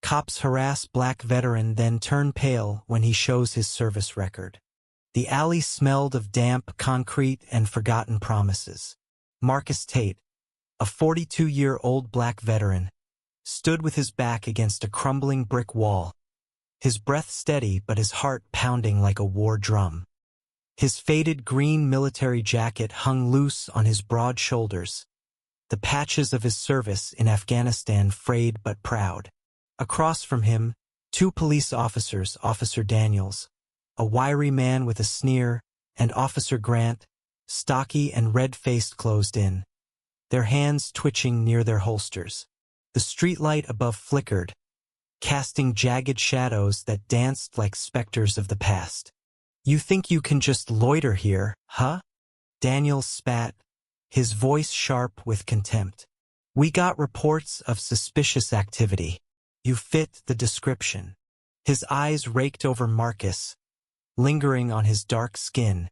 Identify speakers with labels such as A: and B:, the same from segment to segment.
A: Cops harass black veteran then turn pale when he shows his service record. The alley smelled of damp concrete and forgotten promises. Marcus Tate, a 42-year-old black veteran, stood with his back against a crumbling brick wall, his breath steady but his heart pounding like a war drum. His faded green military jacket hung loose on his broad shoulders, the patches of his service in Afghanistan frayed but proud. Across from him, two police officers, Officer Daniels, a wiry man with a sneer, and Officer Grant, stocky and red-faced, closed in, their hands twitching near their holsters. The streetlight above flickered, casting jagged shadows that danced like specters of the past. "You think you can just loiter here, huh?" Daniels spat, his voice sharp with contempt. "We got reports of suspicious activity. You fit the description." His eyes raked over Marcus, lingering on his dark skin,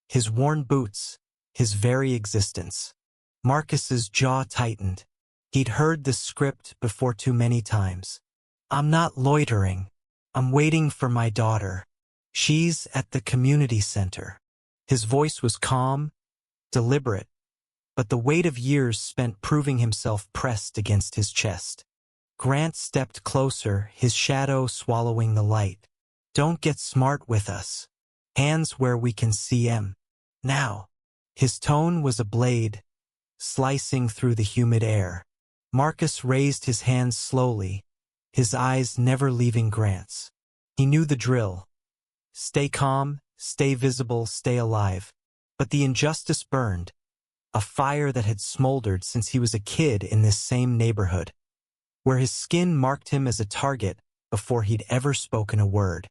A: his worn boots, his very existence. Marcus's jaw tightened. He'd heard this script before too many times. "I'm not loitering. I'm waiting for my daughter. She's at the community center." His voice was calm, deliberate, but the weight of years spent proving himself pressed against his chest. Grant stepped closer, his shadow swallowing the light. "Don't get smart with us. Hands where we can see 'em. Now." His tone was a blade, slicing through the humid air. Marcus raised his hands slowly, his eyes never leaving Grant's. He knew the drill. Stay calm, stay visible, stay alive. But the injustice burned, a fire that had smoldered since he was a kid in this same neighborhood, where his skin marked him as a target before he'd ever spoken a word.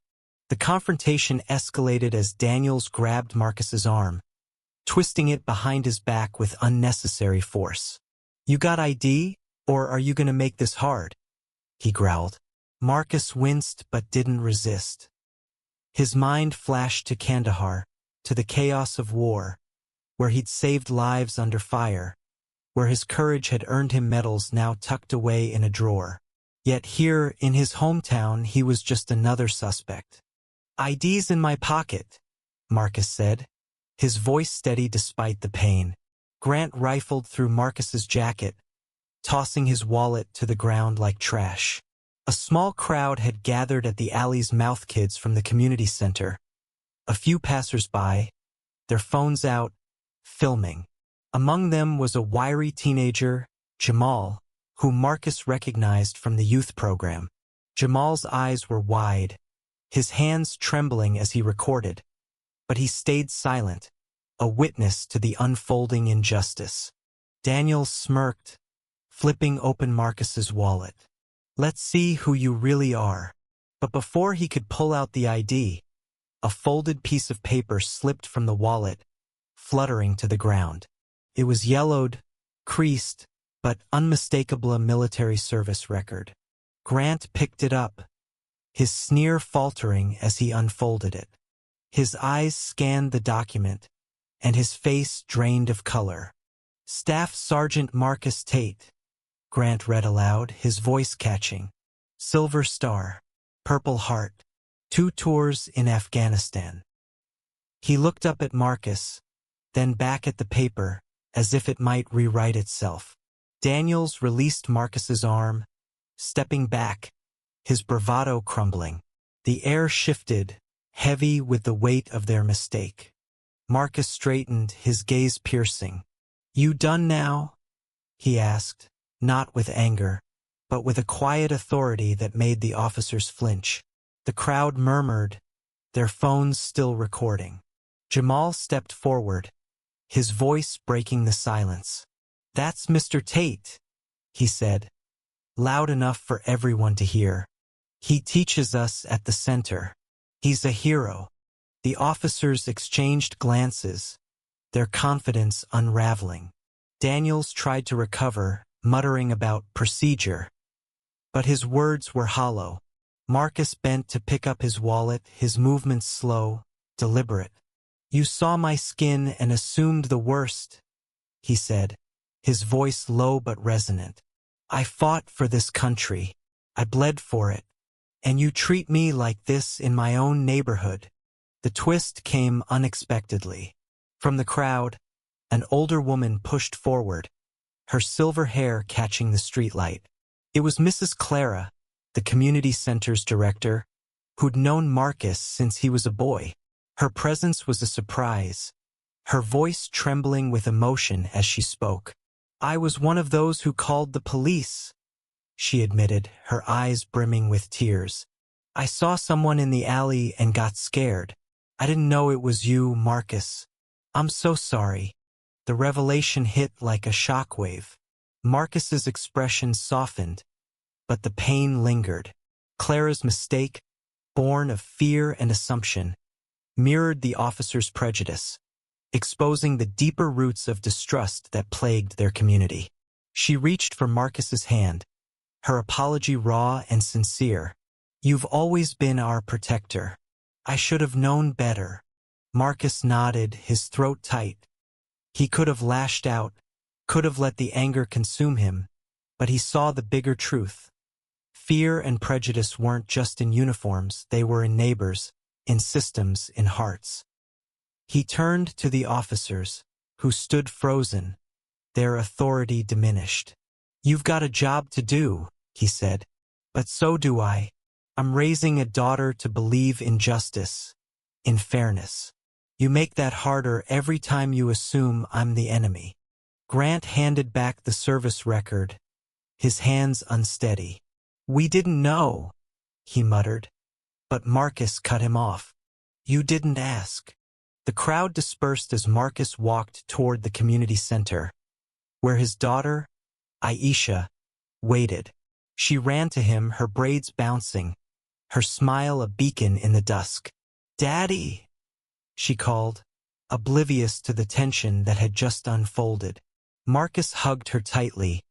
A: The confrontation escalated as Daniels grabbed Marcus's arm, twisting it behind his back with unnecessary force. "You got ID, or are you gonna make this hard?" he growled. Marcus winced but didn't resist. His mind flashed to Kandahar, to the chaos of war, where he'd saved lives under fire, where his courage had earned him medals now tucked away in a drawer. Yet here, in his hometown, he was just another suspect. "ID's in my pocket," Marcus said, his voice steady despite the pain. Grant rifled through Marcus's jacket, tossing his wallet to the ground like trash. A small crowd had gathered at the alley's mouth, kids from the community center. A few passers-by, their phones out, filming. Among them was a wiry teenager, Jamal, whom Marcus recognized from the youth program. Jamal's eyes were wide, his hands trembling as he recorded, but he stayed silent, a witness to the unfolding injustice. Daniels smirked, flipping open Marcus's wallet. "Let's see who you really are." But before he could pull out the ID, a folded piece of paper slipped from the wallet, fluttering to the ground. It was yellowed, creased, but unmistakable, a military service record. Grant picked it up, his sneer faltering as he unfolded it. His eyes scanned the document, and his face drained of color. "Staff Sergeant Marcus Tate," Grant read aloud, his voice catching. "Silver Star, Purple Heart, 2 tours in Afghanistan." He looked up at Marcus, then back at the paper, as if it might rewrite itself. Daniels released Marcus's arm, stepping back, his bravado crumbling. The air shifted, heavy with the weight of their mistake. Marcus straightened, his gaze piercing. "You done now?" he asked, not with anger, but with a quiet authority that made the officers flinch. The crowd murmured, their phones still recording. Jamal stepped forward, his voice breaking the silence. "That's Mr. Tate," he said, loud enough for everyone to hear. "He teaches us at the center. He's a hero." The officers exchanged glances, their confidence unraveling. Daniels tried to recover, muttering about procedure, but his words were hollow. Marcus bent to pick up his wallet, his movements slow, deliberate. "You saw my skin and assumed the worst," he said, his voice low but resonant. "I fought for this country. I bled for it. And you treat me like this in my own neighborhood. The twist came unexpectedly. From the crowd, an older woman pushed forward, her silver hair catching the streetlight. It was Mrs. Clara, the community center's director, who'd known Marcus since he was a boy. Her presence was a surprise, her voice trembling with emotion as she spoke. I was one of those who called the police, she admitted, her eyes brimming with tears. I saw someone in the alley and got scared. I didn't know it was you, Marcus. I'm so sorry. The revelation hit like a shockwave. Marcus's expression softened, but the pain lingered. Clara's mistake, born of fear and assumption, mirrored the officer's prejudice, exposing the deeper roots of distrust that plagued their community. She reached for Marcus's hand, her apology raw and sincere. You've always been our protector. I should have known better. Marcus nodded, his throat tight. He could have lashed out, could have let the anger consume him, but he saw the bigger truth. Fear and prejudice weren't just in uniforms, they were in neighbors, in systems, in hearts. He turned to the officers, who stood frozen, their authority diminished. You've got a job to do, he said. But so do I. I'm raising a daughter to believe in justice, in fairness. You make that harder every time you assume I'm the enemy. Grant handed back the service record, his hands unsteady. We didn't know, he muttered. But Marcus cut him off. You didn't ask. The crowd dispersed as Marcus walked toward the community center, where his daughter, Aisha, waited. She ran to him, her braids bouncing, her smile a beacon in the dusk. Daddy, she called, oblivious to the tension that had just unfolded. Marcus hugged her tightly,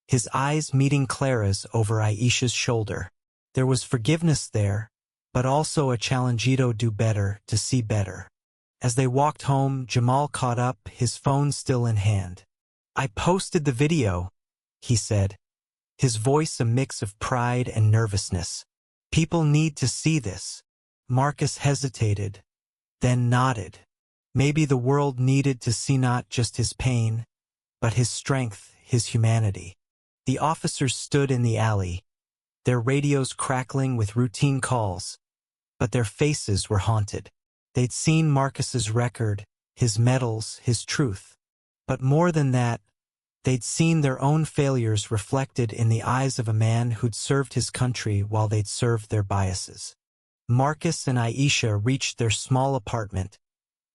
A: his eyes meeting Clara's over Aisha's shoulder. There was forgiveness there, but also a challengito do better to see better. As they walked home, Jamal caught up, his phone still in hand. I posted the video, he said, his voice a mix of pride and nervousness. People need to see this. Marcus hesitated, then nodded. Maybe the world needed to see not just his pain, but his strength, his humanity. The officers stood in the alley, their radios crackling with routine calls, but their faces were haunted. They'd seen Marcus's record, his medals, his truth. But more than that, they'd seen their own failures reflected in the eyes of a man who'd served his country while they'd served their biases. Marcus and Aisha reached their small apartment,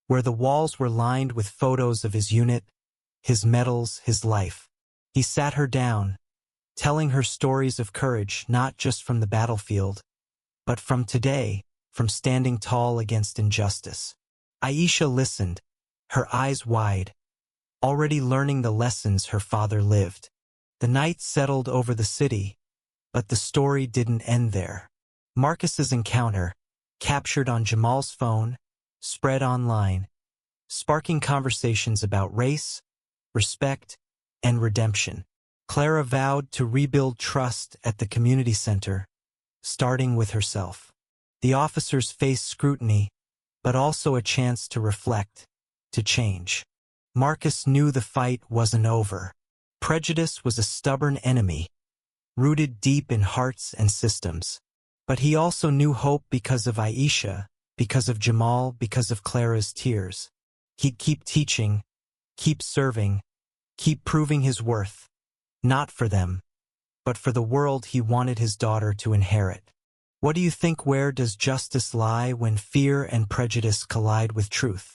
A: where the walls were lined with photos of his unit, his medals, his life. He sat her down, telling her stories of courage not just from the battlefield, but from today, from standing tall against injustice. Aisha listened, her eyes wide, already learning the lessons her father lived. The night settled over the city, but the story didn't end there. Marcus's encounter, captured on Jamal's phone, spread online, sparking conversations about race, respect, and redemption. Clara vowed to rebuild trust at the community center, starting with herself. The officers faced scrutiny, but also a chance to reflect, to change. Marcus knew the fight wasn't over. Prejudice was a stubborn enemy, rooted deep in hearts and systems. But he also knew hope because of Aisha, because of Jamal, because of Clara's tears. He'd keep teaching, keep serving, keep proving his worth, not for them, but for the world he wanted his daughter to inherit. What do you think? Where does justice lie when fear and prejudice collide with truth?